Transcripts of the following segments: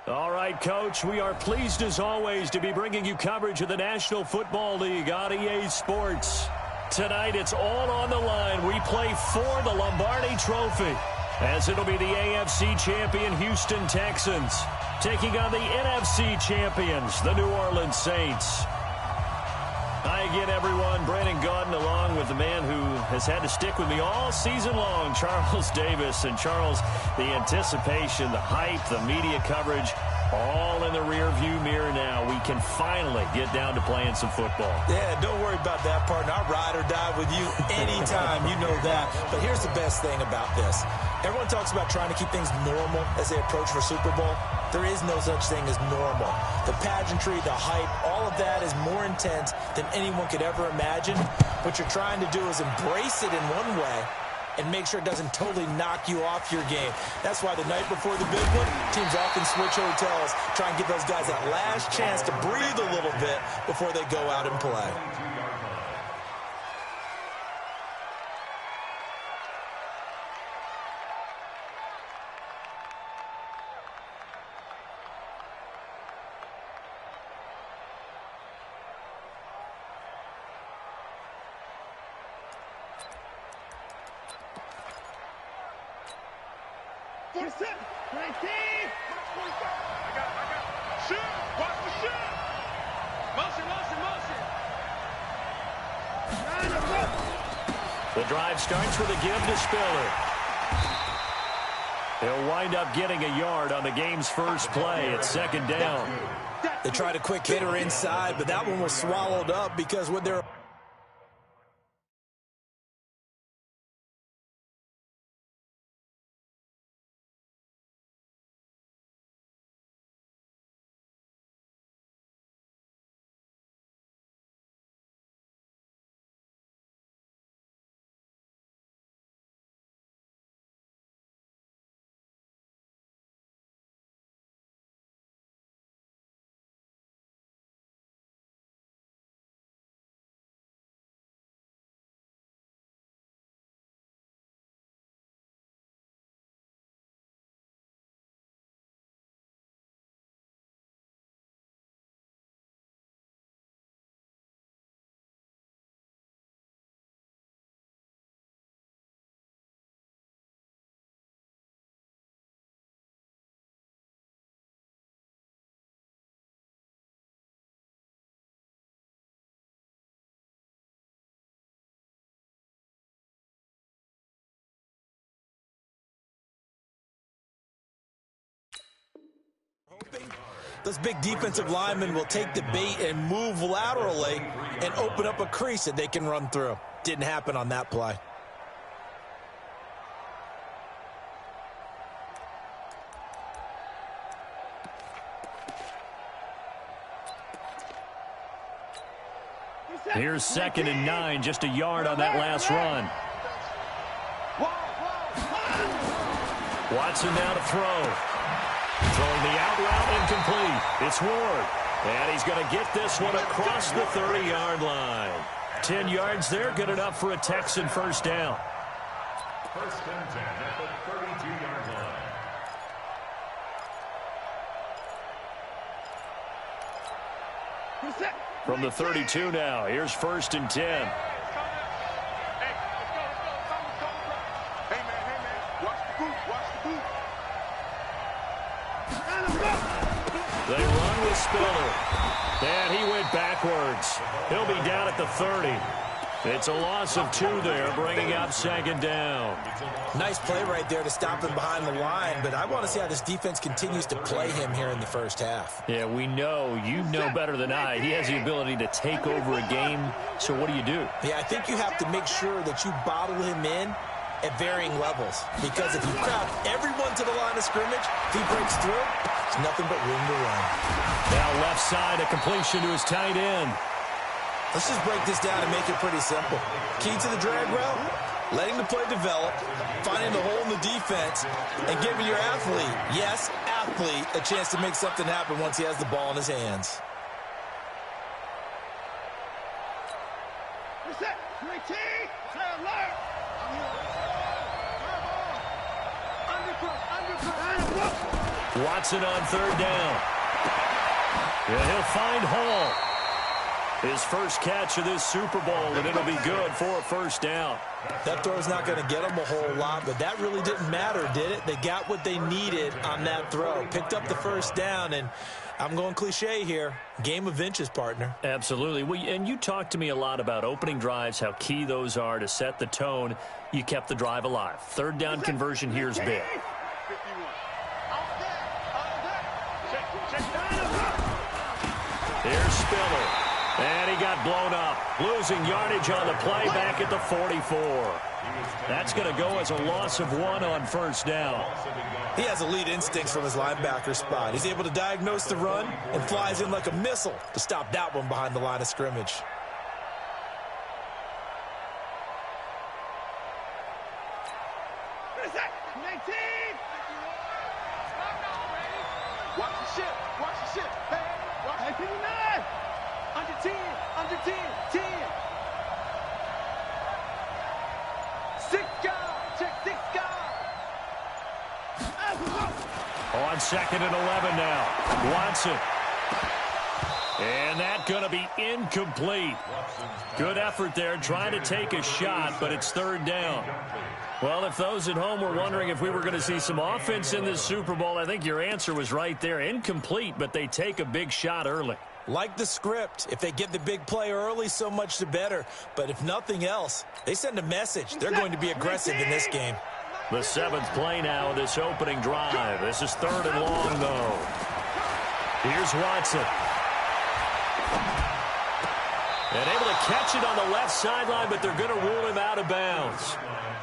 All right, Coach, we are pleased as always to be bringing you coverage of the National Football League on EA Sports. Tonight, it's all on the line. We play for the Lombardi Trophy, as it'll be the AFC champion Houston Texans taking on the NFC champions, the New Orleans Saints. Hi again, everyone. Brandon Gaudin along with the man who has had to stick with me all season long, Charles Davis. And Charles, the anticipation, the hype, the media coverage, all in the rearview mirror now. We can finally get down to playing some football. Yeah, don't worry about that, partner. I'll ride or die with you anytime. You know that. But here's the best thing about this. Everyone talks about trying to keep things normal as they approach for Super Bowl. There is no such thing as normal. The pageantry, the hype, all of that is more intense than anyone could ever imagine. What you're trying to do is embrace it in one way and make sure it doesn't totally knock you off your game. That's why the night before the big one, teams often switch hotels, try and give those guys that last chance to breathe a little bit before they go out and play. The drive starts with a give to Spiller. He'll wind up getting a yard on the game's first play. It's second down. They tried a quick hitter inside, but that one was swallowed up because with their those big defensive linemen will take the bait and move laterally and open up a crease that they can run through. Didn't happen on that play. Here's 2nd and 9, just a yard on that last run. Watson now to throw. Throwing the out route incomplete. It's Ward. And he's going to get this one across the 30-yard line. 10 yards there, good enough for a Texan first down. First and 10 at the 32-yard line. From the 32 now, here's 1st and 10. They run with Spiller. And he went backwards. He'll be down at the 30. It's a loss of 2 there, bringing up 2nd down. Nice play right there to stop him behind the line, but I want to see how this defense continues to play him here in the first half. Yeah, we know. You know better than I. He has the ability to take over a game, so what do you do? Yeah, I think you have to make sure that you bottle him in at varying levels, because if you crowd everyone to the line of scrimmage, if he breaks through, there's nothing but room to run. Now left side, a completion to his tight end. Let's just break this down and make it pretty simple. Key to the drag route, letting the play develop, finding the hole in the defense, and giving your athlete, yes, athlete, a chance to make something happen once he has the ball in his hands. Watson on third down. Yeah, he'll find Hall. His first catch of this Super Bowl, and it'll be good for a first down. That throw's not going to get them a whole lot, but that really didn't matter, did it? They got what they needed on that throw. Picked up the first down, and I'm going cliche here. Game of inches, partner. Absolutely. And you talked to me a lot about opening drives, how key those are to set the tone. You kept the drive alive. Third down conversion here is big. Here's Spiller. And he got blown up. Losing yardage on the play back at the 44. That's going to go as a loss of 1 on first down. He has elite instincts from his linebacker spot. He's able to diagnose the run and flies in like a missile to stop that one behind the line of scrimmage. Watch the ship. Watch the ship. Hey, watch the 59. Under 10. Under 10. 10. 6 guard. Check 6 guard. On second and 11 now. Watson. And that's going to be incomplete. Good effort there trying to take a shot, but it's third down. Well, if those at home were wondering if we were going to see some offense in this Super Bowl, I think your answer was right there. Incomplete, but they take a big shot early. Like the script, if they get the big play early, so much the better. But if nothing else, they send a message. They're going to be aggressive in this game. The 7th play now of this opening drive. This is third and long, though. Here's Watson. And able to catch it on the left sideline, but they're going to rule him out of bounds.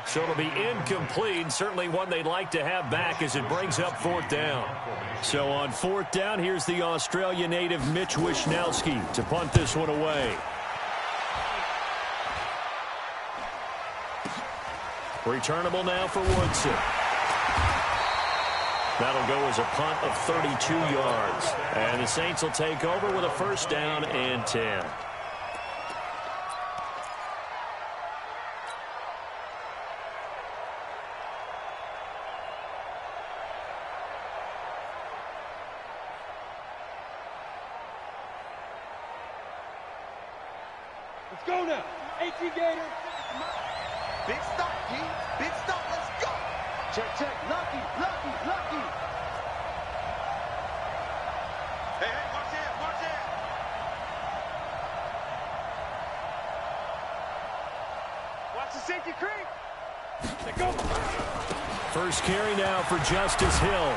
So it'll be incomplete, certainly one they'd like to have back as it brings up fourth down. So on fourth down, here's the Australia native Mitch Wishnowsky to punt this one away. Returnable now for Woodson. That'll go as a punt of 32 yards. And the Saints will take over with a first down and 10. Let's go now. 18 Gator. Big stop, G. Big stop. Let's go. Check, check. Lucky, lucky, lucky. Hey, hey, watch it, watch it. Watch the safety creep. Let's go. First carry now for Justice Hill.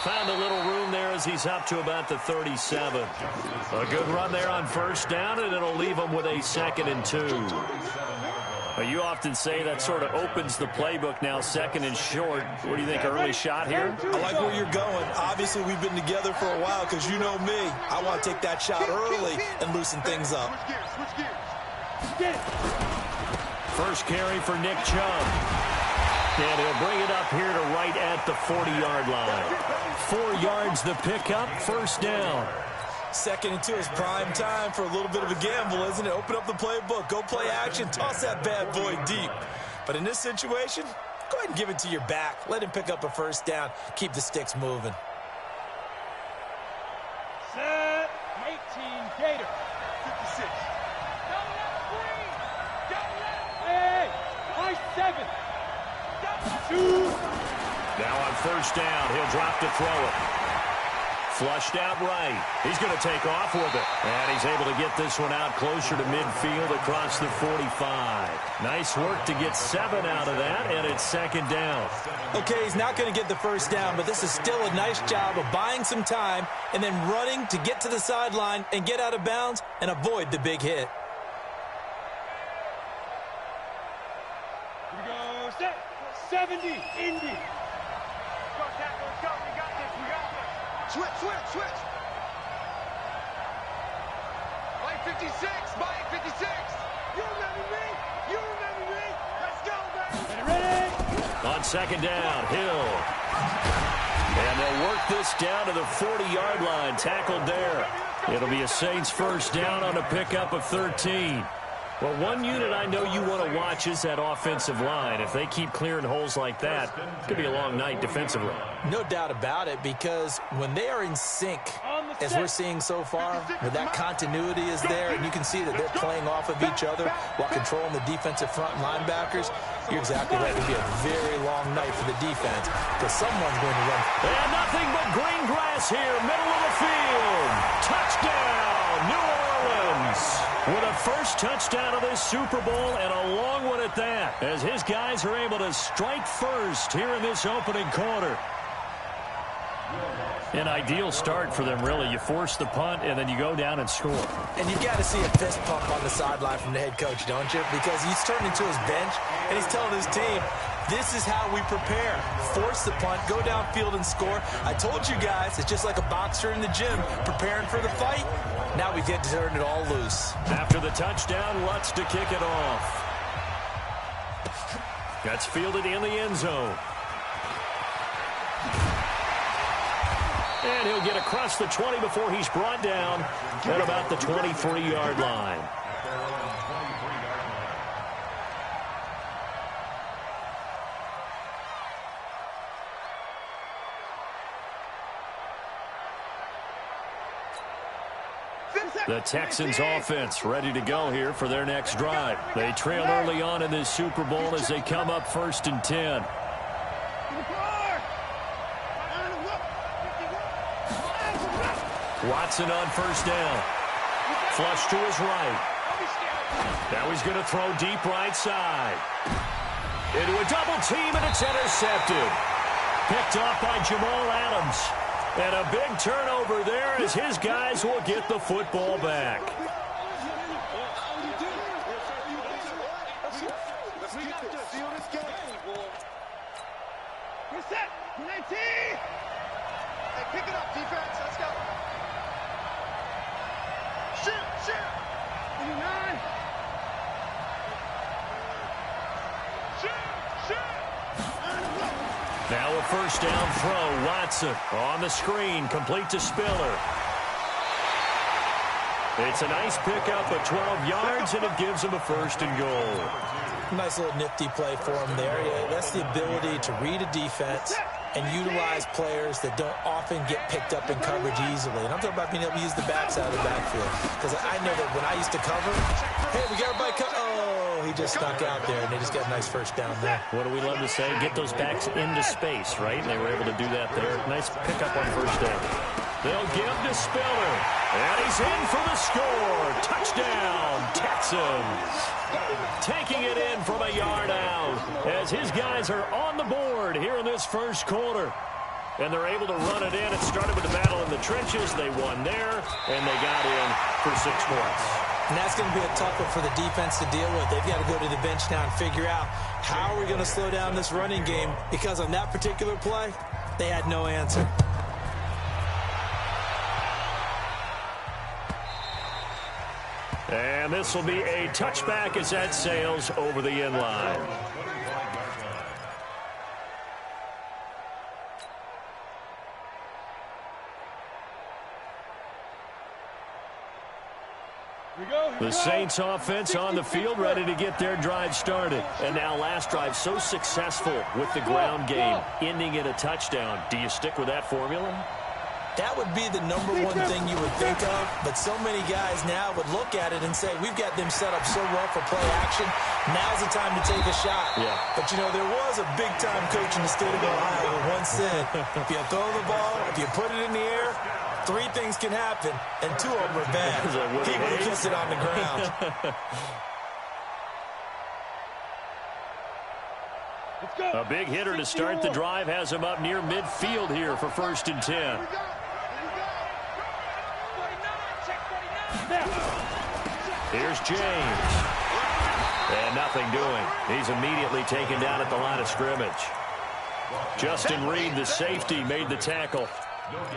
Found a little room there as he's up to about the 37. A good run there on first down, and it'll leave him with a 2nd and 2. You often say that sort of opens the playbook now, 2nd and short. What do you think, early shot here? I like where you're going. Obviously, we've been together for a while because you know me. I want to take that shot early and loosen things up. Switch gears. First carry for Nick Chubb. And he'll bring it up here to right at the 40-yard line. 4 yards the pickup, first down. 2nd and 2 is prime time for a little bit of a gamble, isn't it? Open up the playbook, go play action, toss that bad boy deep. But in this situation, go ahead and give it to your back. Let him pick up a first down. Keep the sticks moving. Set. 18 Gator. 56. Hey, high 7. 2. Now on first down, he'll drop to throw it. Flushed out right. He's going to take off with it. And he's able to get this one out closer to midfield across the 45. Nice work to get 7 out of that, and it's 2nd down. Okay, he's not going to get the first down, but this is still a nice job of buying some time and then running to get to the sideline and get out of bounds and avoid the big hit. Here we go. Set. 70. Indy. Go, tackle. Let's go. We got this. We got this. Switch, switch, switch. By 56. By 56. You remember me. You remember me. Let's go, baby. Ready? On 2nd down, Hill. And they'll work this down to the 40-yard line. Tackled there. It'll be a Saints first down on a pickup of 13. Well, one unit I know you want to watch is that offensive line. If they keep clearing holes like that, it could be a long night defensively. No doubt about it, because when they are in sync, as we're seeing so far, where that continuity is there, and you can see that they're playing off of each other while controlling the defensive front linebackers, you're exactly right. It could be a very long night for the defense, because someone's going to run. And nothing but green grass here, middle of the field. Touchdown, New Orleans. With a first touchdown of this Super Bowl, and a long one at that, as his guys are able to strike first here in this opening quarter. An ideal start for them, really. You force the punt, and then you go down and score. And you've got to see a fist pump on the sideline from the head coach, don't you? Because he's turned into his bench, and he's telling his team, this is how we prepare. Force the punt, go downfield and score. I told you guys, it's just like a boxer in the gym preparing for the fight. Now we get to turn it all loose. After the touchdown, Lutz to kick it off. That's fielded in the end zone. And he'll get across the 20 before he's brought down at about the 23-yard line. The Texans offense ready to go here for their next drive. They trail early on in this Super Bowl as they come up 1st and 10. Watson on first down. Flush to his right. Now he's going to throw deep right side. Into a double team, and it's intercepted. Picked off by Jamal Adams. And a big turnover there as his guys will get the football back. Reset. 19. Hey, pick it up, defense. Let's go. Shoot. 29. Shoot. Now a first down throw. Watson on the screen, complete to Spiller. It's a nice pickup of 12 yards, and it gives him a 1st and goal. Nice little nifty play for him there. Yeah, that's the ability to read a defense and utilize players that don't often get picked up in coverage easily. And I'm talking about being able to use the backs out of the backfield. Because I know that when I used to cover, hey, we got everybody oh, he just snuck out there, and they just got a nice first down there. What do we love to say? Get those backs into space, right? And they were able to do that there. Nice pickup on first down. They'll give to Spiller. And he's in for the score. Touchdown, Texans. Taking it in from a yard out as his guys are on the board here in this first quarter. And they're able to run it in. It started with the battle in the trenches. They won there, and they got in for 6 points. And that's going to be a tough one for the defense to deal with. They've got to go to the bench now and figure out how are we going to slow down this running game, because on that particular play, they had no answer. And this will be a touchback as that sails over the end line. The Saints offense on the field, ready to get their drive started. And now last drive so successful with the ground game, ending in a touchdown. Do you stick with that formula? That would be the number one thing you would think of, but so many guys now would look at it and say, we've got them set up so well for play action. Now's the time to take a shot. Yeah. But, you know, there was a big-time coach in the state of Ohio who once said, if you throw the ball, if you put it in the air, 3 things can happen, and 2 of them are bad. He would have kissed it on the ground. A big hitter to start the drive has him up near midfield here for 1st and 10. Here's James. And nothing doing. He's immediately taken down at the line of scrimmage. Justin Reed, the safety, made the tackle.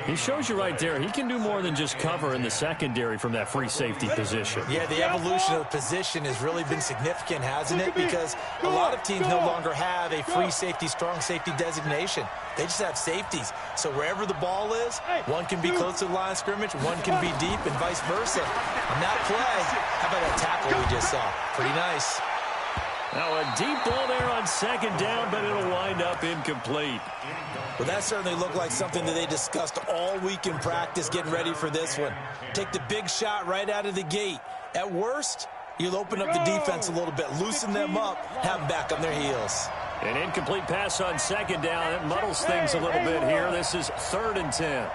He shows you right there, he can do more than just cover in the secondary from that free safety position. Yeah, the evolution of the position has really been significant, hasn't it? Because a lot of teams no longer have a free safety, strong safety designation. They just have safeties. So wherever the ball is, one can be close to the line of scrimmage, one can be deep, and vice versa. On that play, how about that tackle we just saw? Pretty nice. Now a deep ball there on second down, but it'll wind up incomplete. Well, that certainly looked like something that they discussed all week in practice getting ready for this one. Take the big shot right out of the gate. At worst, you'll open up the defense a little bit, loosen them up, have them back on their heels. An incomplete pass on second down. It muddles things a little bit here. This is 3rd and 10.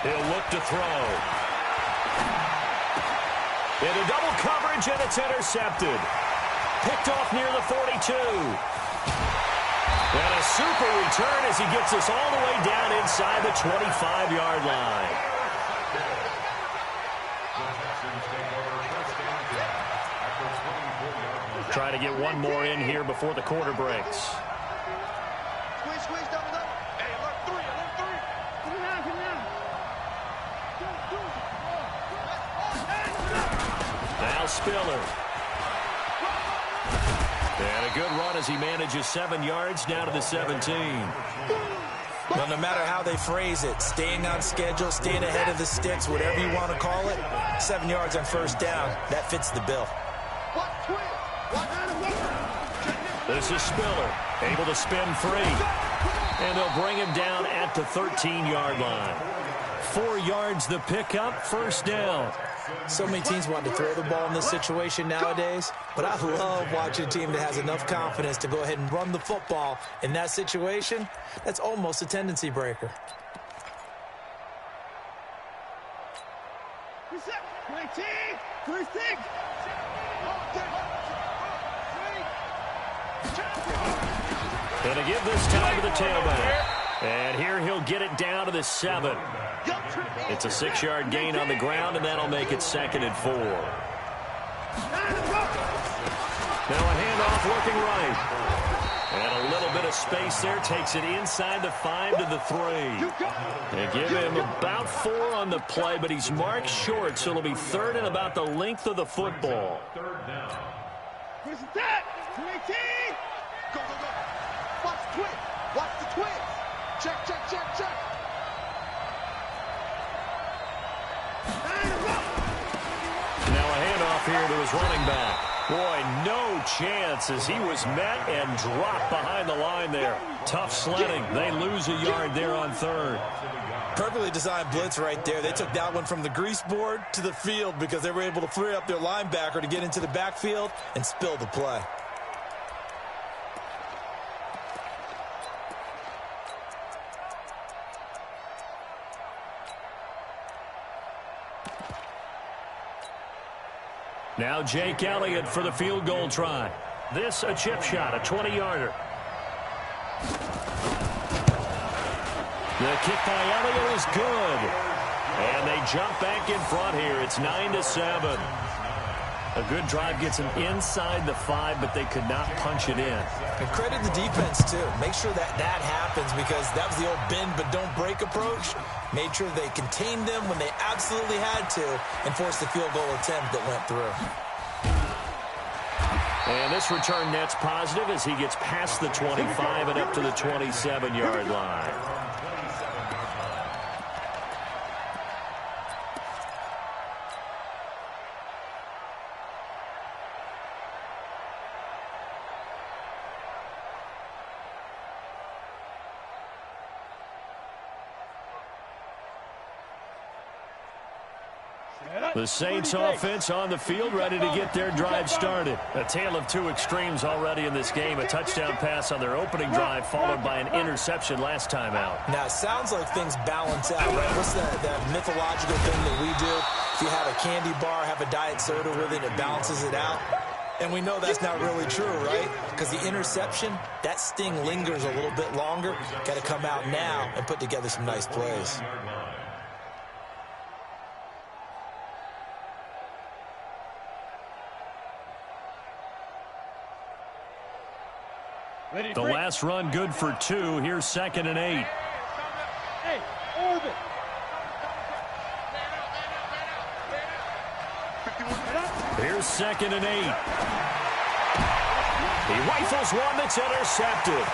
He'll look to throw. Into double coverage, and it's intercepted. Picked off near the 42. And a super return as he gets us all the way down inside the 25-yard line. Try to get one more in here before the quarter breaks. Squeeze, double. Hey, alert three. Come down. Now Spiller. And a good run as he manages 7 yards down to the 17. Well, no matter how they phrase it, staying on schedule, staying ahead of the sticks, whatever you want to call it, 7 yards on first down, that fits the bill. This is Spiller, able to spin free. And they'll bring him down at the 13-yard line. 4 yards the pickup, first down. So many teams want to throw the ball in this situation nowadays, but I love watching a team that has enough confidence to go ahead and run the football in that situation. That's almost a tendency breaker. Gonna give this time to the tailback. And here he'll get it down to the 7. It's a 6-yard gain on the ground, and that'll make it 2nd and 4. Now a handoff working right. And a little bit of space there takes it inside the 5 to the 3. They give him about 4 on the play, but he's marked short, so it'll be 3rd and about the length of the football. Where's that? 218. Go. Watch the twist. Check. Now a handoff here to his running back. Boy, no chance as he was met and dropped behind the line there. Tough sledding. They lose a yard there on 3rd. Perfectly designed blitz right there. They took that one from the grease board to the field because they were able to free up their linebacker to get into the backfield and spill the play. Now Jake Elliott for the field goal try. This a chip shot, a 20-yarder. The kick by Elliott is good. And they jump back in front here. It's 9-7. A good drive gets them inside the 5, but they could not punch it in. And credit the defense, too. Make sure that happens because that was the old bend but don't break approach. Made sure they contained them when they absolutely had to and forced the field goal attempt that went through. And this return net's positive as he gets past the 25 and up to the 27-yard line. The Saints offense on the field ready to get their drive started. A tale of 2 extremes already in this game. A touchdown pass on their opening drive followed by an interception last time out. Now, it sounds like things balance out, right? What's that mythological thing that we do? If you have a candy bar, have a diet soda with it balances it out. And we know that's not really true, right? Because the interception, that sting lingers a little bit longer. Got to come out now and put together some nice plays. The last run good for 2. Here's 2nd and 8. Hey, orbit. Here's 2nd and 8. He rifles one that's intercepted.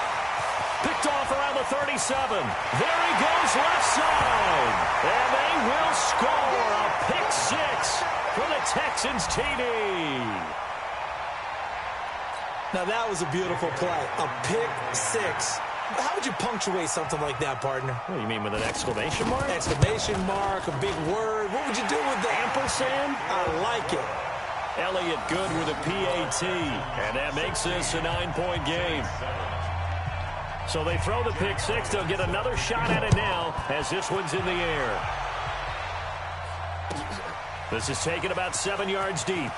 Picked off around the 37. There he goes left side. And they will score a pick 6 for the Texans TD. Now that was a beautiful play. A pick 6. How would you punctuate something like that, partner? What do you mean, with an exclamation mark? Exclamation mark, a big word. What would you do with that? Ampersand? I like it. Elliott good with a PAT. And that makes this a 9-point game. So they throw the pick 6. They'll get another shot at it now as this one's in the air. This is taken about 7 yards deep.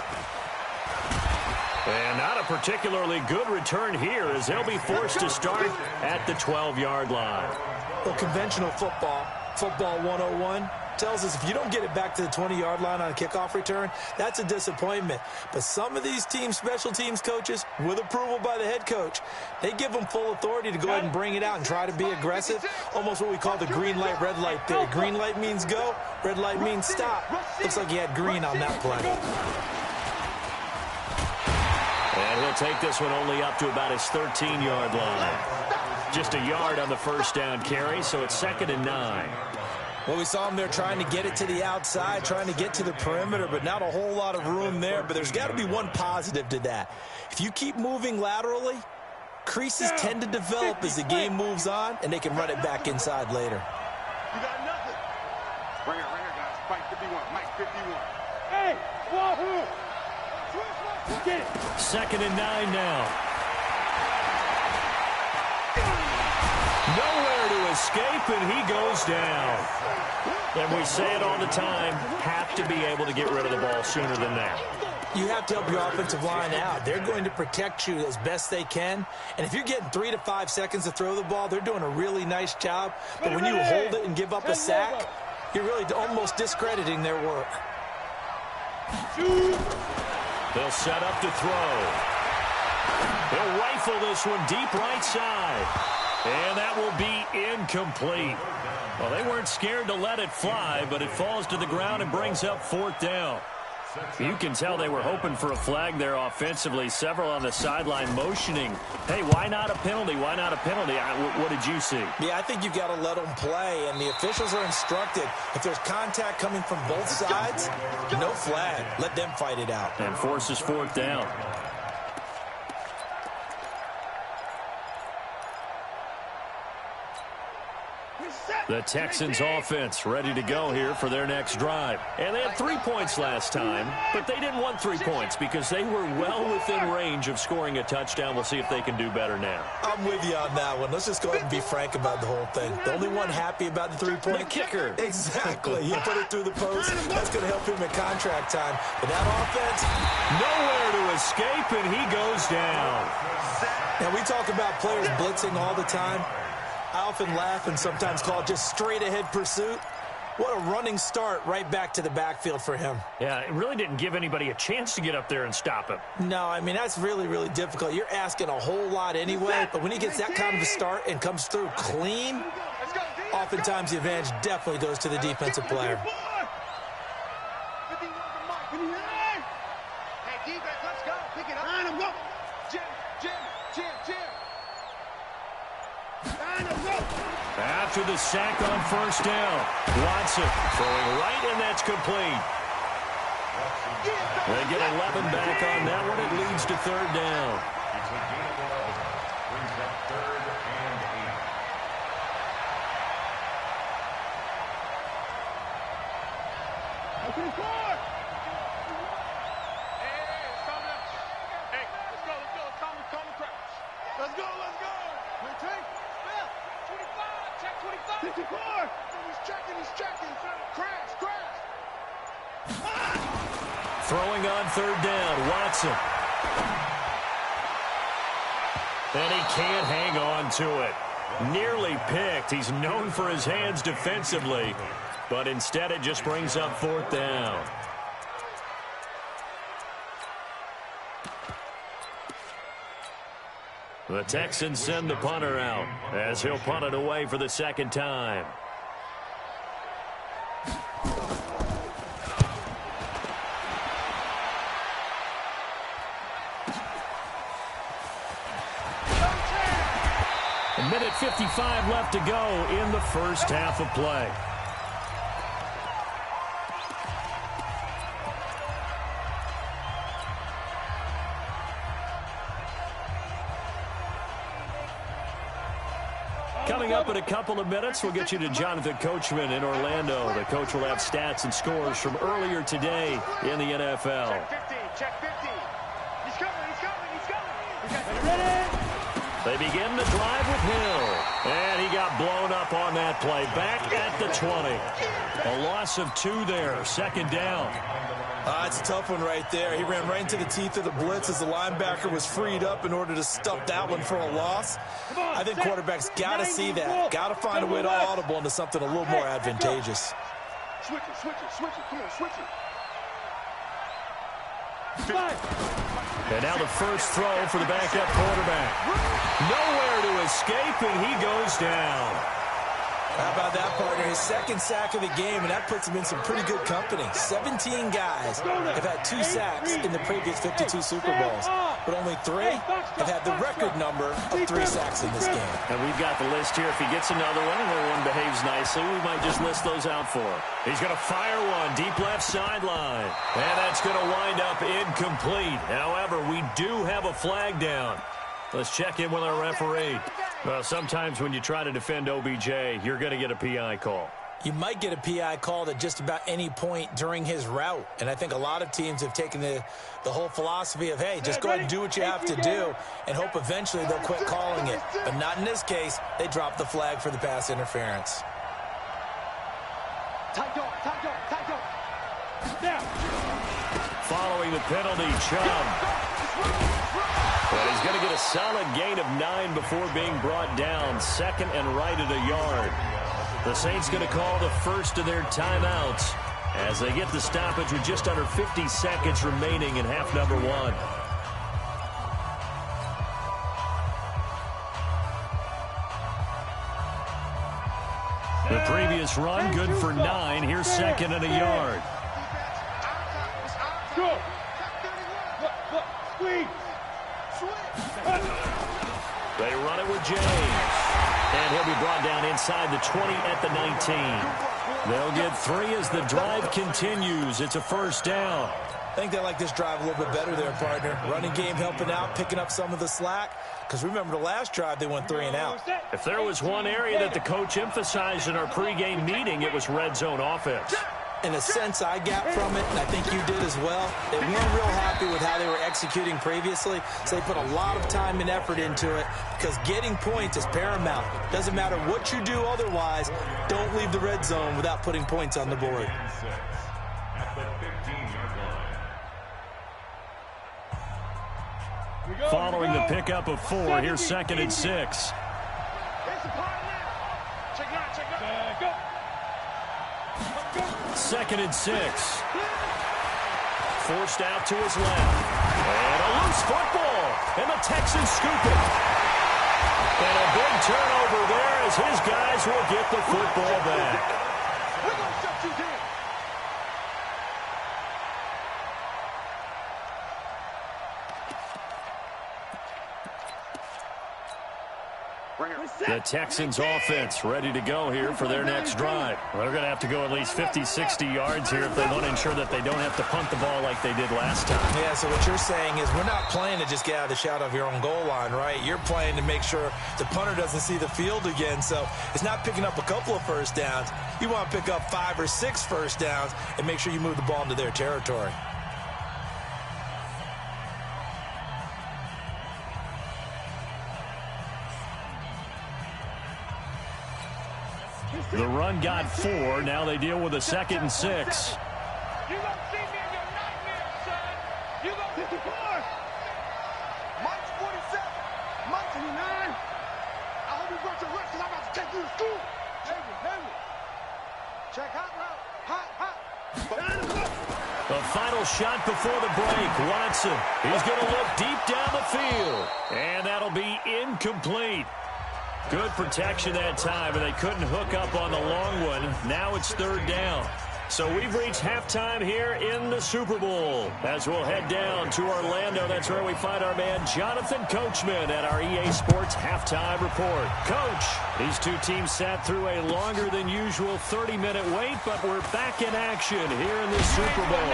And not a particularly good return here as they'll be forced to start at the 12-yard line. Well, conventional football 101, tells us if you don't get it back to the 20-yard line on a kickoff return, that's a disappointment. But some of these teams, special teams coaches, with approval by the head coach, they give them full authority to go ahead and bring it out and try to be aggressive. Almost what we call the green light, red light theory. Green light means go, red light means stop. Looks like he had green on that play. And he'll take this one only up to about his 13-yard line. Just a yard on the first down carry, so it's 2nd and 9. Well, we saw him there trying to get it to the outside, trying to get to the perimeter, but not a whole lot of room there. But there's got to be one positive to that. If you keep moving laterally, creases tend to develop as the game moves on, and they can run it back inside later. You got nothing. Right here, guys. Mike 51. Mike 51. Hey, wahoo! Get it. 2nd and 9 now. Nowhere to escape, and he goes down. And we say it all the time, have to be able to get rid of the ball sooner than that. You have to help your offensive line out. They're going to protect you as best they can. And if you're getting 3 to 5 seconds to throw the ball, they're doing a really nice job. But when you hold it and give up a sack, you're really almost discrediting their work. They'll set up to throw. He'll rifle this one deep right side. And that will be incomplete. Well, they weren't scared to let it fly, but it falls to the ground and brings up 4th down. You can tell they were hoping for a flag there offensively. Several on the sideline motioning, hey, why not a penalty? Why not a penalty? What did you see? Yeah, I think you've got to let them play, and the officials are instructed. If there's contact coming from both sides, no flag. Let them fight it out. And forces 4th down. The Texans offense ready to go here for their next drive. And they had 3 points last time, but they didn't want 3 points because they were well within range of scoring a touchdown. We'll see if they can do better now. I'm with you on that one. Let's just go ahead and be frank about the whole thing. The only one happy about the 3-point? The kicker. Exactly. He put it through the post. That's going to help him at contract time. But that offense, nowhere to escape, and he goes down. Now, we talk about players blitzing all the time. I often laugh and sometimes call it just straight-ahead pursuit. What a running start right back to the backfield for him. Yeah, it really didn't give anybody a chance to get up there and stop him. No, I mean, that's really, really difficult. You're asking a whole lot anyway, but when he gets that kind of a start and comes through clean, oftentimes the advantage definitely goes to the defensive player. Hey, defense, let's go. Pick it up. Line him up. Jim. After the sack on 1st down, Watson throwing right, and that's complete. They get 11 back on that one. It leads to 3rd down. It's a gain of 11. Brings up 3rd and 8. Open the court. Hey, it's coming up. Hey, let's go. Calm the crouch. Let's go. Take. 25. Check 25. 54. He's checking. Crash. Throwing on 3rd down, Watson. And he can't hang on to it. Nearly picked. He's known for his hands defensively, but instead it just brings up 4th down. The Texans send the punter out as he'll punt it away for the second time. A minute 55 left to go in the first half of play. Coming up in a couple of minutes, we'll get you to Jonathan Coachman in Orlando. The coach will have stats and scores from earlier today in the NFL. Check 50, check 50. He's coming. Ready? They begin the drive with Hill. And he got blown up on that play. Back at the 20. A loss of 2 there. Second down. It's a tough one right there. He ran right into the teeth of the blitz as the linebacker was freed up in order to stuff that one for a loss. I think quarterbacks got to see that. Got to find a way to audible into something a little more advantageous. Switch it. Come on, switch it. And now the first throw for the backup quarterback. Nowhere to escape, and he goes down. How about that, partner? His second sack of the game, and that puts him in some pretty good company. 17 guys have had 2 sacks in the previous 52 Super Bowls, but only 3 have had the record number of 3 sacks in this game. And we've got the list here. If he gets another one and one behaves nicely, we might just list those out for him. He's going to fire one deep left sideline, and that's going to wind up incomplete. However, we do have a flag down. Let's check in with our referee. Well, sometimes when you try to defend OBJ, you're going to get a PI call. You might get a PI called at just about any point during his route. And I think a lot of teams have taken the whole philosophy of, hey, just go ahead and do what you have to do and hope eventually they'll quit calling it. But not in this case. They dropped the flag for the pass interference. Following the penalty, Chubb. But he's going to get a solid gain of 9 before being brought down. Second and right at a yard. The Saints going to call the first of their timeouts as they get the stoppage with just under 50 seconds remaining in half number 1. The previous run good for 9. Here's second and a yard. Go. Squeeze. They run it with James. And he'll be brought down inside the 20 at the 19. They'll get 3 as the drive continues. It's a first down. I think they like this drive a little bit better there, partner. Running game helping out, picking up some of the slack. Because remember the last drive, they went 3 and out. If there was one area that the coach emphasized in our pregame meeting, it was red zone offense. In a sense, I got from it, and I think you did as well. They weren't real happy with how they were executing previously, so they put a lot of time and effort into it because getting points is paramount. Doesn't matter what you do otherwise, don't leave the red zone without putting points on the board. Following the pickup of 4, here's second and 6. Second and 6. Forced out to his left. And a loose football. And the Texans scoop it. And a big turnover there as his guys will get the football back. We're going to shut you down. The Texans offense ready to go here for their next drive. Well, they're going to have to go at least 50, 60 yards here if they want to ensure that they don't have to punt the ball like they did last time. Yeah, so what you're saying is we're not playing to just get out of the shot of your own goal line, right? You're playing to make sure the punter doesn't see the field again. So it's not picking up a couple of first downs. You want to pick up 5 or 6 first downs and make sure you move the ball into their territory. The run got 4. Now they deal with a second and 6. You gonna see me in your nightmare, son. You gonna 54. Mike's 47. Mike's 29. I hope you brought your rest because I'm about to take you to school. Heavy. Check hot route. Hot. A final shot before the break. Watson, he's going to look deep down the field. And that'll be incomplete. Good protection that time, and they couldn't hook up on the long one. Now it's third down. So we've reached halftime here in the Super Bowl. As we'll head down to Orlando, that's where we find our man Jonathan Coachman at our EA Sports Halftime Report. Coach, these two teams sat through a longer than usual 30-minute wait, but we're back in action here in the Super Bowl.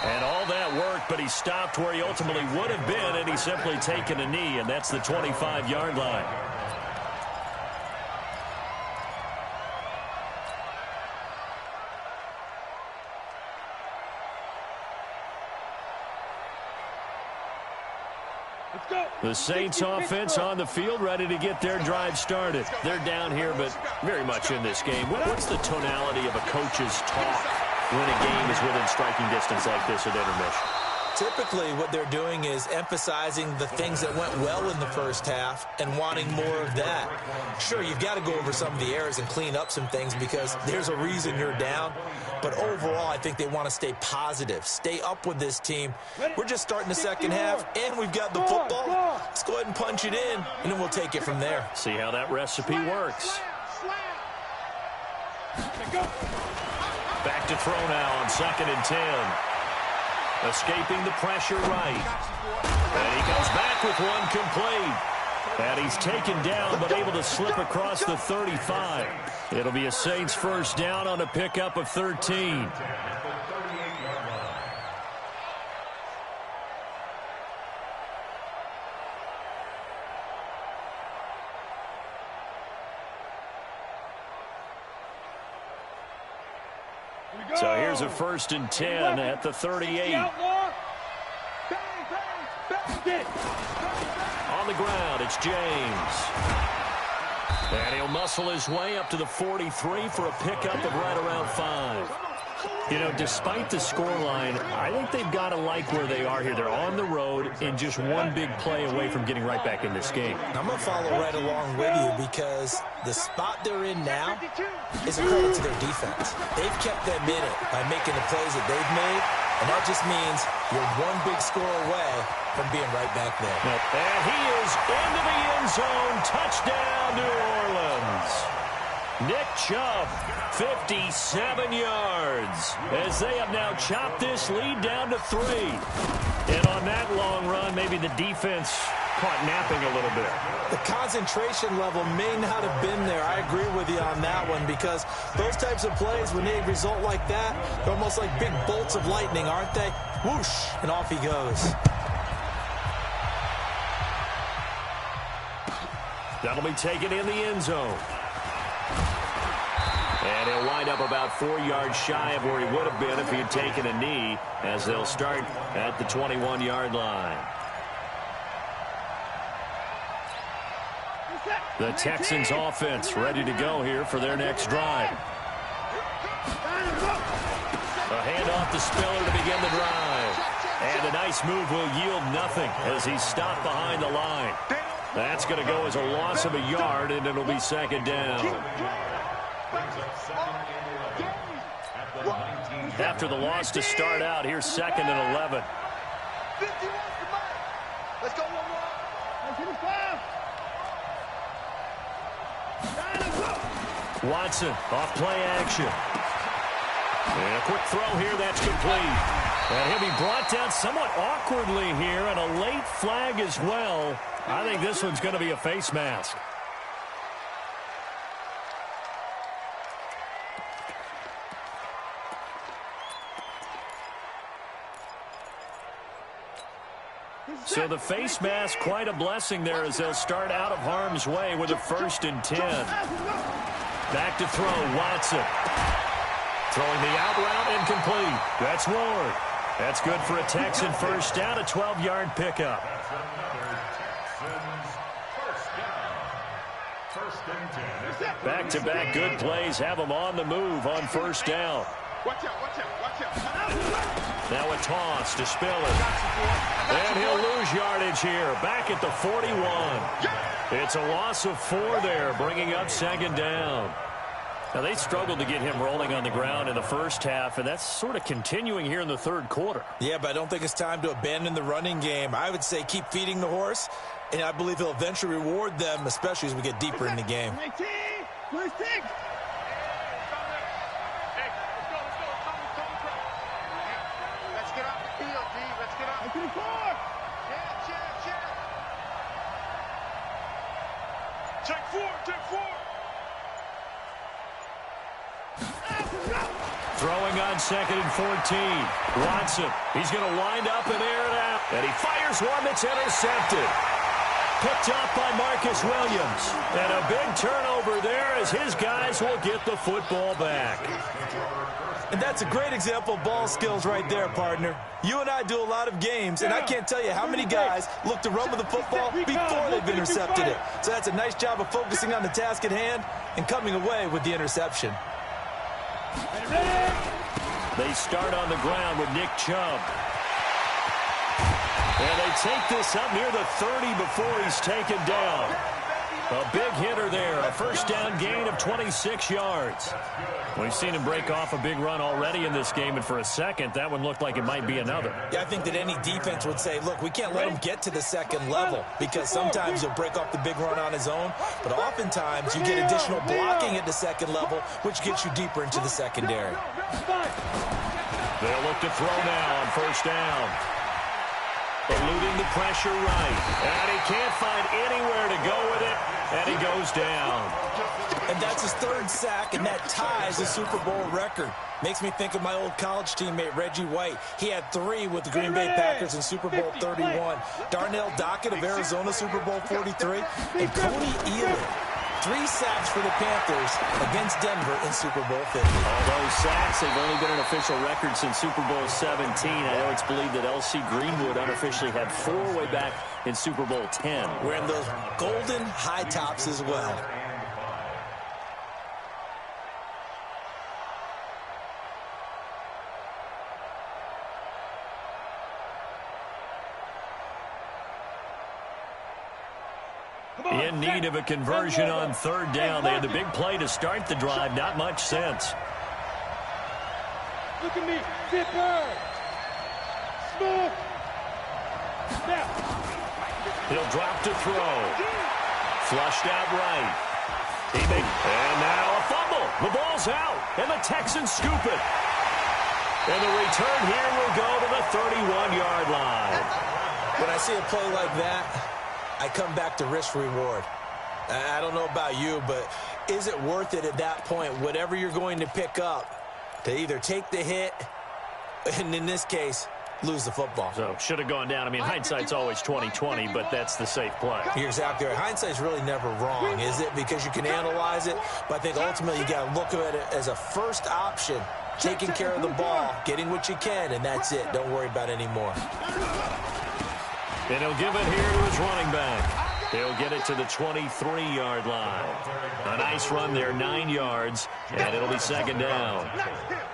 And all that worked, but he stopped where he ultimately would have been, and he's simply taken a knee, and that's the 25-yard line. The Saints offense on the field, ready to get their drive started. They're down here, but very much in this game. What's the tonality of a coach's talk when a game is within striking distance like this at intermission? Typically, what they're doing is emphasizing the things that went well in the first half and wanting more of that. Sure, you've got to go over some of the errors and clean up some things because there's a reason you're down. But overall, I think they want to stay positive, stay up with this team. We're just starting the second half, and we've got the football. Let's go ahead and punch it in, and then we'll take it from there. See how that recipe works. Back to throw now on 2nd and 10. Escaping the pressure right. And he comes back with one complete. And he's taken down, but able to slip across the 35. It'll be a Saints first down on a pickup of 13. So here's a 1st and 10 at the 38. On the ground, it's James. And he'll muscle his way up to the 43 for a pickup of right around 5. You know, despite the scoreline, I think they've got to like where they are here. They're on the road and just one big play away from getting right back in this game. I'm going to follow right along with you because the spot they're in now is a credit to their defense. They've kept them in it by making the plays that they've made, and that just means you're one big score away from being right back there. And he is into the end zone. Touchdown, New Orleans. Nick Chubb, 57 yards, as they have now chopped this lead down to 3. And on that long run, maybe the defense caught napping a little bit. The concentration level may not have been there. I agree with you on that one because those types of plays, when they result like that, they're almost like big bolts of lightning, aren't they? Whoosh, and off he goes. That'll be taken in the end zone. And he'll wind up about 4 yards shy of where he would have been if he had taken a knee, as they'll start at the 21-yard line. The Texans offense ready to go here for their next drive. A handoff to Spiller to begin the drive. And a nice move will yield nothing as he's stopped behind the line. That's going to go as a loss of a yard, and it'll be 2nd down. After the loss to start out, here's 2nd and 11. Let's go, Watson off play action. And a quick throw here, that's complete. And he'll be brought down somewhat awkwardly here, and a late flag as well. I think this one's going to be a face mask. So the face mask, quite a blessing there as they'll start out of harm's way with a 1st and 10. Back to throw, Watson. Throwing the out route, incomplete. That's Ward. That's good for a Texan first down, a 12-yard pickup. Back-to-back good plays have them on the move on 1st down. Watch out, watch out, watch out. Now a toss to Spiller. And he'll lose yardage here. Back at the 41. It's a loss of 4 there, bringing up 2nd down. Now, they struggled to get him rolling on the ground in the first half, and that's sort of continuing here in the third quarter. Yeah, but I don't think it's time to abandon the running game. I would say keep feeding the horse, and I believe he'll eventually reward them, especially as we get deeper in the game. Let's get off the field, D. Let's get off the field. Take four. Throwing on 2nd and 14. Watson, he's going to wind up and air it out. And he fires one that's intercepted. Picked up by Marcus Williams. And a big turnover there as his guys will get the football back. And that's a great example of ball skills right there, partner. You and I do a lot of games, and I can't tell you how many guys look to run with the football before they've intercepted it. So that's a nice job of focusing on the task at hand and coming away with the interception. They start on the ground with Nick Chubb. And they take this up near the 30 before he's taken down. A big hitter there, a first down gain of 26 yards. We've seen him break off a big run already in this game, and for a second, that one looked like it might be another. Yeah, I think that any defense would say, look, we can't let him get to the second level because sometimes he'll break off the big run on his own, but oftentimes you get additional blocking at the second level, which gets you deeper into the secondary. They'll look to throw now on first down. Eluding the pressure right. And he can't find anywhere to go with it. And he goes down. And that's his third sack, and that ties the Super Bowl record. Makes me think of my old college teammate, Reggie White. He had 3 with the Green Bay Packers in Super Bowl 31. Darnell Dockett of Arizona, Super Bowl 43. And Coney Ealer. 3 sacks for the Panthers against Denver in Super Bowl 50. Although sacks, they've only been an official record since Super Bowl 17. I know it's believed that L.C. Greenwood unofficially had 4 way back in Super Bowl 10. Wearing those golden high tops as well. In need of a conversion on third down. They had the big play to start the drive. Not much sense. Look at me. Zipper. Smooth. Snap. He'll drop to throw. Flushed out right. And now a fumble. The ball's out. And the Texans scoop it. And the return here will go to the 31-yard line. When I see a play like that, I come back to risk-reward. I don't know about you, but is it worth it at that point, whatever you're going to pick up, to either take the hit, and in this case, lose the football? So, should have gone down. I mean, hindsight's always 20/20, but that's the safe play. You're exactly right. Hindsight's really never wrong, is it? Because you can analyze it, but I think ultimately you got to look at it as a first option, taking care of the ball, getting what you can, and that's it. Don't worry about any more. And he'll give it here to his running back. He'll get it to the 23-yard line. A nice run there, 9 yards, and it'll be second down.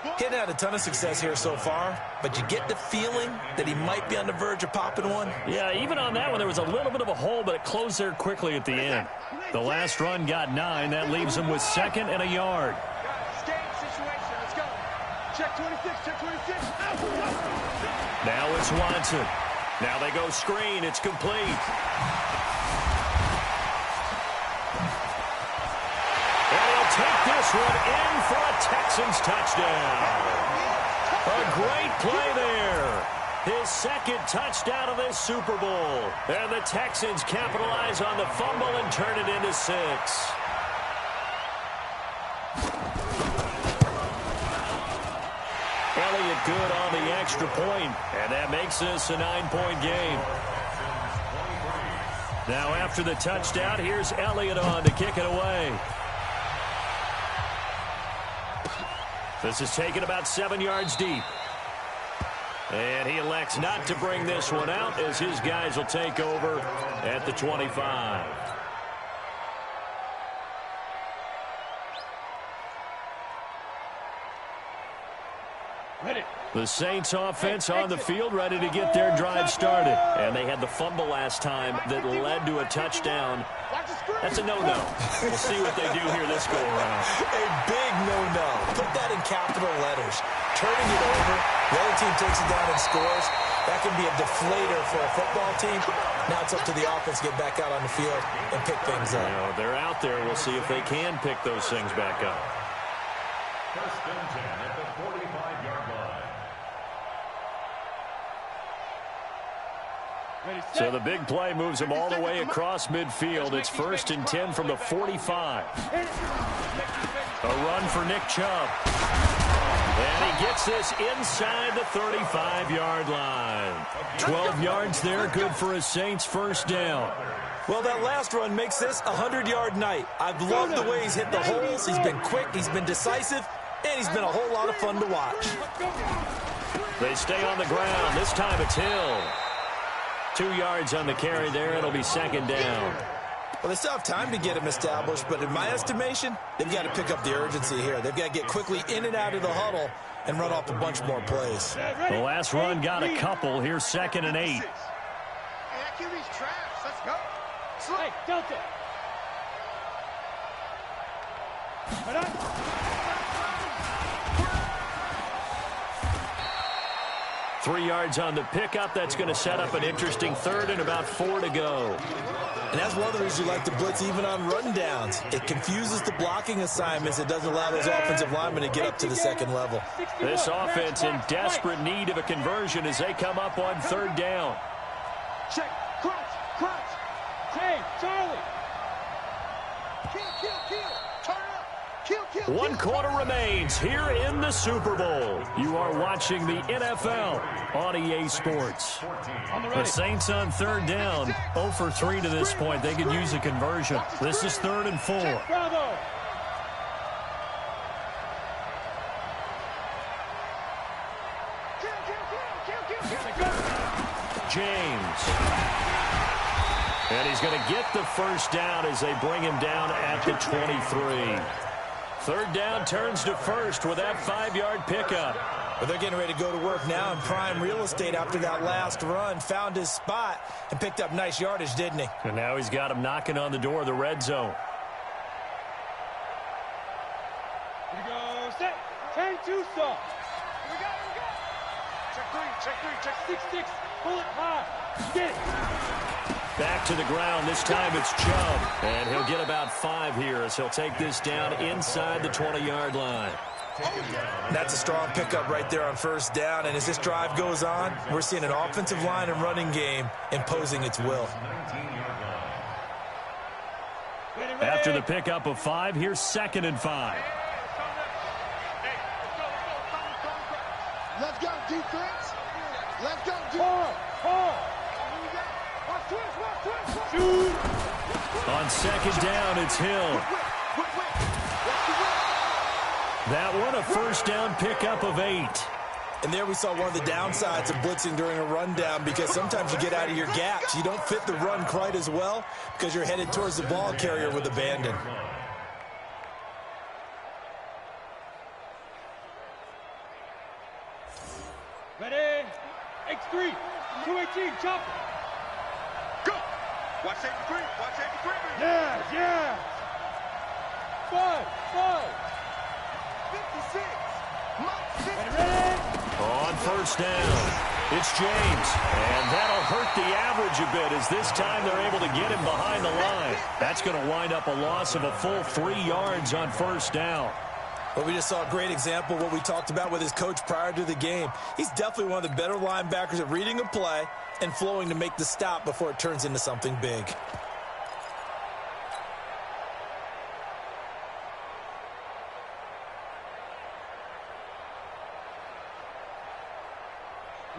He hadn't had a ton of success here so far, but you get the feeling that he might be on the verge of popping one. Yeah, even on that one, there was a little bit of a hole, but it closed there quickly at the end. The last run got 9. That leaves him with 2nd and a yard. Situation. Let's go. Check 26. Check 26. Now it's Watson. Now they go screen. It's complete. And he'll take this one in for a Texans touchdown. A great play there. His 2nd touchdown of this Super Bowl. And the Texans capitalize on the fumble and turn it into 6. Elliott good on the extra point, and that makes this a 9-point game. Now after the touchdown, here's Elliott on to kick it away. This is taken about 7 yards deep. And he elects not to bring this one out as his guys will take over at the 25. Ready. The Saints offense on the field, ready to get their drive started. And they had the fumble last time that led to a touchdown. That's a no-no. We'll see what they do here this go-around. A big no-no. Put that in capital letters. Turning it over, the other team takes it down and scores. That can be a deflator for a football team. Now it's up to the offense to get back out on the field and pick things up. You know, they're out there. We'll see if they can pick those things back up. First and 10 at the 45-yard line. So the big play moves them all the way across midfield. It's first and 10 from the 45. A run for Nick Chubb. And he gets this inside the 35-yard line. 12 yards there, good for a Saints first down. Well, that last run makes this a 100-yard night. I've loved the way he's hit the holes. He's been quick, he's been decisive, and he's been a whole lot of fun to watch. They stay on the ground. This time it's Hill. 2 yards on the carry there. It'll be second down. Well, they still have time to get him established, but in my estimation, they've got to pick up the urgency here. They've got to get quickly in and out of the huddle and run off a bunch more plays. The last run got a couple. Here's second and 8. Hey, that QB's trash. Let's go. Hey, Delta. 3 yards on the pickup. That's going to set up an interesting third and about 4 to go. And that's one of the reasons you like to blitz even on rundowns. It confuses the blocking assignments. It doesn't allow those offensive linemen to get up to the second level. This offense in desperate need of a conversion as they come up on third down. Check. Crunch. Hey, Charlie. Kill. Turn up. Kill. 1 quarter remains here in the Super Bowl. You are watching the NFL on EA Sports. The Saints on third down, 0 for 3 to this point. They could use a conversion. This is 3rd and 4. Bravo. James. And he's going to get the first down as they bring him down at the 23. Third down turns to first with that 5-yard pickup. But they're getting ready to go to work now in prime real estate after that last run. Found his spot and picked up nice yardage, didn't he? And now he's got him knocking on the door of the red zone. Here we go. Set. 10-2 stop. Here we go. Check 3. 6. Pull it high. Get it. Back to the ground. This time it's Chubb. And he'll get about 5 here as he'll take this down inside the 20-yard line. That's a strong pickup right there on first down. And as this drive goes on, we're seeing an offensive line and running game imposing its will. After the pickup of 5, here's 2nd and 5. Let's go, defense. Let's go, defense. On second down, it's Hill. That one, a first down pickup of 8. And there we saw one of the downsides of blitzing during a rundown, because sometimes you get out of your gaps. You don't fit the run quite as well because you're headed towards the ball carrier with abandon. Ready? X3. 218. Chopper. Go. Watch safety creep. Yeah. 5. 56. Ready? On first down, it's James. And that'll hurt the average a bit as this time they're able to get him behind the line. That's going to wind up a loss of a full 3 yards on first down. Well, we just saw a great example of what we talked about with his coach prior to the game. He's definitely one of the better linebackers at reading a play and flowing to make the stop before it turns into something big.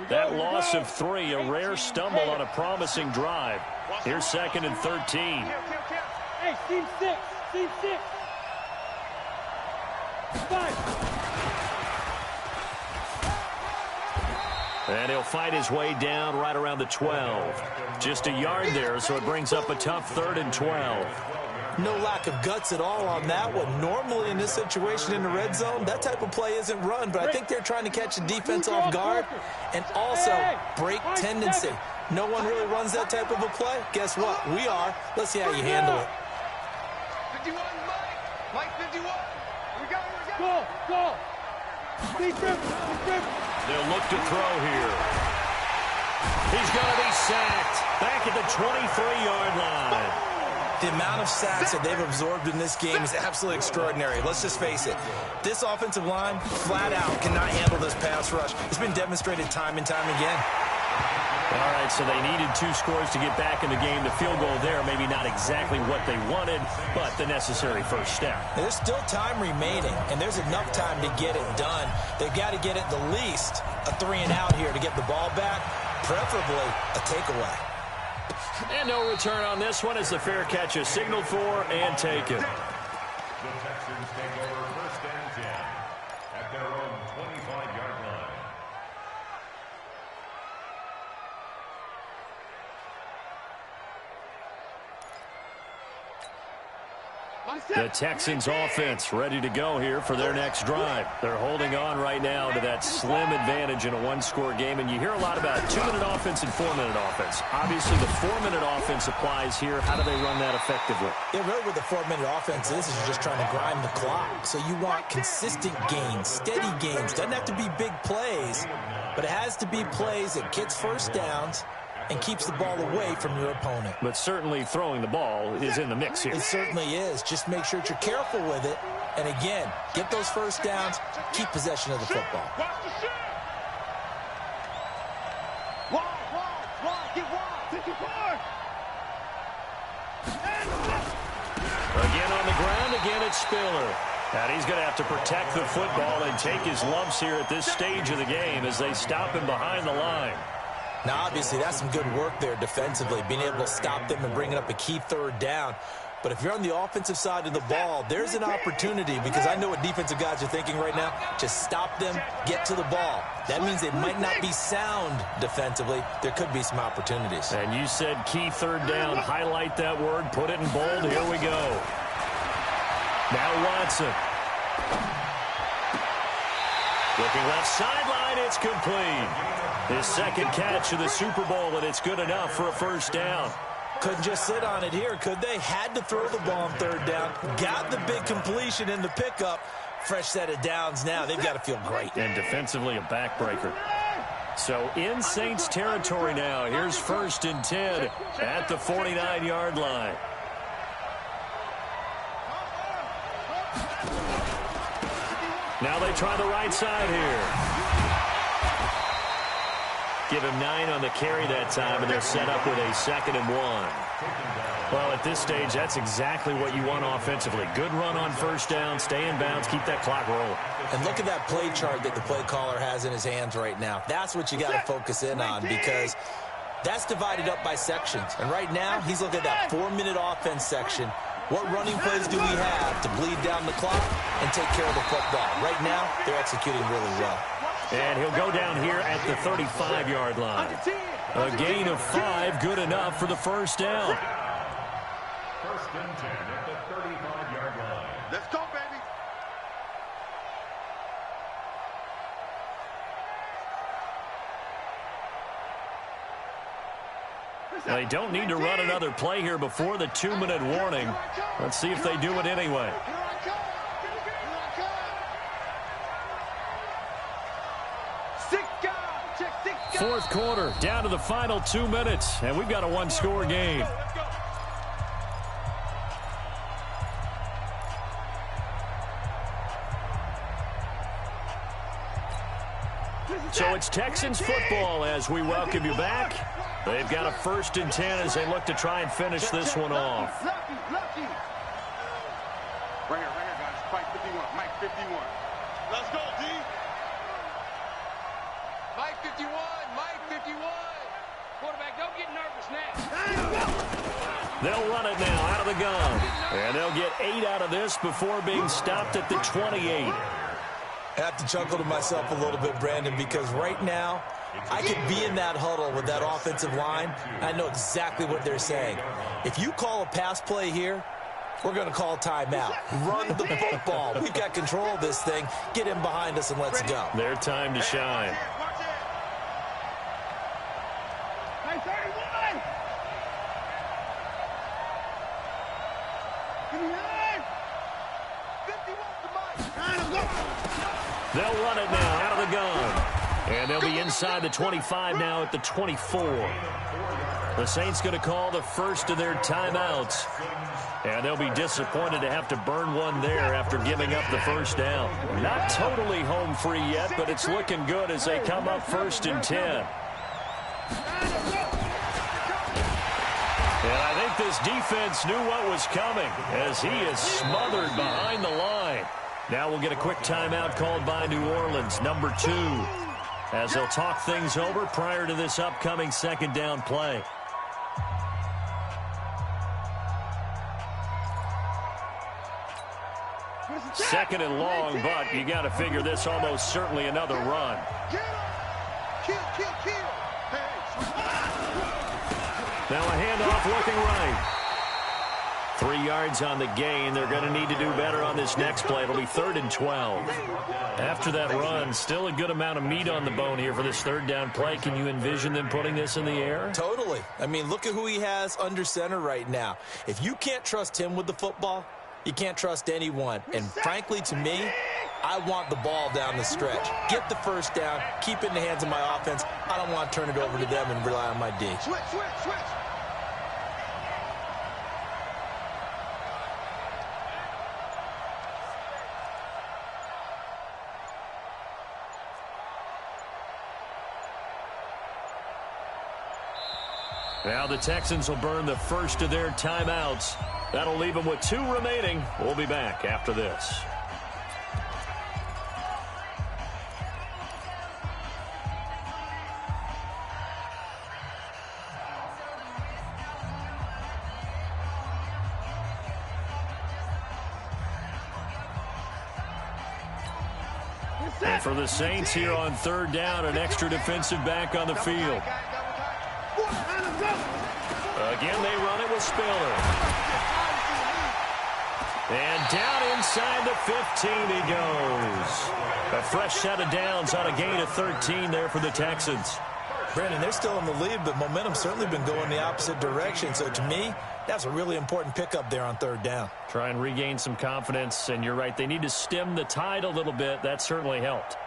That loss of 3, a rare stumble on a promising drive. Here's 2nd and 13. Hey, team 6. 5. And he'll fight his way down right around the 12. Just a yard there, so it brings up a tough 3rd and 12. No lack of guts at all on that one. Normally in this situation in the red zone, that type of play isn't run, but I think they're trying to catch the defense off guard and also break tendency. No one really runs that type of a play. Guess what? We are. Let's see how you handle it. 51, Mike 51. We go. Go. They'll look to throw here. He's going to be sacked back at the 23-yard line. The amount of sacks that they've absorbed in this game is absolutely extraordinary. Let's just face it. This offensive line, flat out, cannot handle this pass rush. It's been demonstrated time and time again. All right, so they needed 2 scores to get back in the game. The field goal there, maybe not exactly what they wanted, but the necessary first step. There's still time remaining, and there's enough time to get it done. They've got to get at the least a 3-and-out here to get the ball back, preferably a takeaway. And no return on this one as the fair catch is signaled for and taken. The Texans take over first and 10 at their own 25-yard line. The Texans offense ready to go here for their next drive. They're holding on right now to that slim advantage in a 1-score game, and you hear a lot about 2-minute offense and 4-minute offense. Obviously, the 4-minute offense applies here. How do they run that effectively? Yeah, really with the 4-minute offense, this is just trying to grind the clock. So you want consistent gains, steady gains. Doesn't have to be big plays, but it has to be plays that gets first downs and keeps the ball away from your opponent. But certainly throwing the ball is in the mix here. It certainly is. Just make sure that you're careful with it. And again, get those first downs, keep possession of the football. Again on the ground, again it's Spiller. And he's going to have to protect the football and take his lumps here at this stage of the game as they stop him behind the line. Now, obviously, that's some good work there defensively, being able to stop them and bringing up a key 3rd down. But if you're on the offensive side of the ball, there's an opportunity, because I know what defensive guys are thinking right now. Just stop them, get to the ball. That means they might not be sound defensively. There could be some opportunities. And you said key 3rd down. Highlight that word. Put it in bold. Here we go. Now Watson. Looking left sideline. It's complete. His 2nd catch of the Super Bowl, and it's good enough for a first down. Couldn't just sit on it here, could they? Had to throw the ball on 3rd down. Got the big completion in the pickup. Fresh set of downs now. They've got to feel great. And defensively, a backbreaker. So in Saints territory now. Here's 1st and 10 at the 49-yard line. Now they try the right side here. Give him 9 on the carry that time, and they're set up with a 2nd and 1. Well, at this stage, that's exactly what you want offensively. Good run on first down, stay in bounds, keep that clock rolling. And look at that play chart that the play caller has in his hands right now. That's what you got to focus in on, because that's divided up by sections. And right now, he's looking at that 4-minute offense section. What running plays do we have to bleed down the clock and take care of the football? Right now, they're executing really well. And he'll go down here at the 35-yard line. A gain of 5, good enough for the first down. First and 10 at the 35-yard line. Let's go, baby. They don't need to run another play here before the 2-minute warning. Let's see if they do it anyway. 4th quarter, down to the final 2 minutes, and we've got a 1-score game. So it's Texans football as we welcome you back. They've got a 1st and 10 as they look to try and finish this one off. Right here, guys. Mike 51. Mike 51. Let's go, D. Mike 51. Mike 51. Quarterback, don't get nervous now. They'll run it now out of the gun. And they'll get 8 out of this before being stopped at the 28. I have to chuckle to myself a little bit, Brandon, because right now I could be in that huddle with that offensive line. I know exactly what they're saying. If you call a pass play here, We're going to call timeout. Run the football. We've got control of this thing. Get him behind us and let's go. Their time to shine. Hey, 31! Give me 51 to Mike. They'll run it now out of the gun. And they'll be inside the 25 now at the 24. The Saints going to call the first of their timeouts. And they'll be disappointed to have to burn one there after giving up the first down. Not totally home free yet, but it's looking good as they come up 1st and 10. And I think this defense knew what was coming as he is smothered behind the line. Now we'll get a quick timeout called by New Orleans, number 2, as they'll talk things over prior to this upcoming second down play. Second and long, but you got to figure this almost certainly another run. Kill. Now a handoff looking right. 3 yards on the gain. They're going to need to do better on this next play. It'll be 3rd and 12. After that run, still a good amount of meat on the bone here for this 3rd down play. Can you envision them putting this in the air? Totally. I mean, look at who he has under center right now. If you can't trust him with the football, you can't trust anyone. And frankly, to me, I want the ball down the stretch. Get the first down. Keep it in the hands of my offense. I don't want to turn it over to them and rely on my D. Switch. Now the Texans will burn the first of their timeouts. That'll leave them with 2 remaining. We'll be back after this. And for the Saints here on 3rd down, an extra defensive back on the field. Again, they run it with Spiller. And down inside the 15 he goes. A fresh set of downs on a gain of 13 there for the Texans. Brandon, they're still in the lead, but momentum's certainly been going the opposite direction. So to me, that's a really important pickup there on 3rd down. Try and regain some confidence, and you're right, they need to stem the tide a little bit. That certainly helped.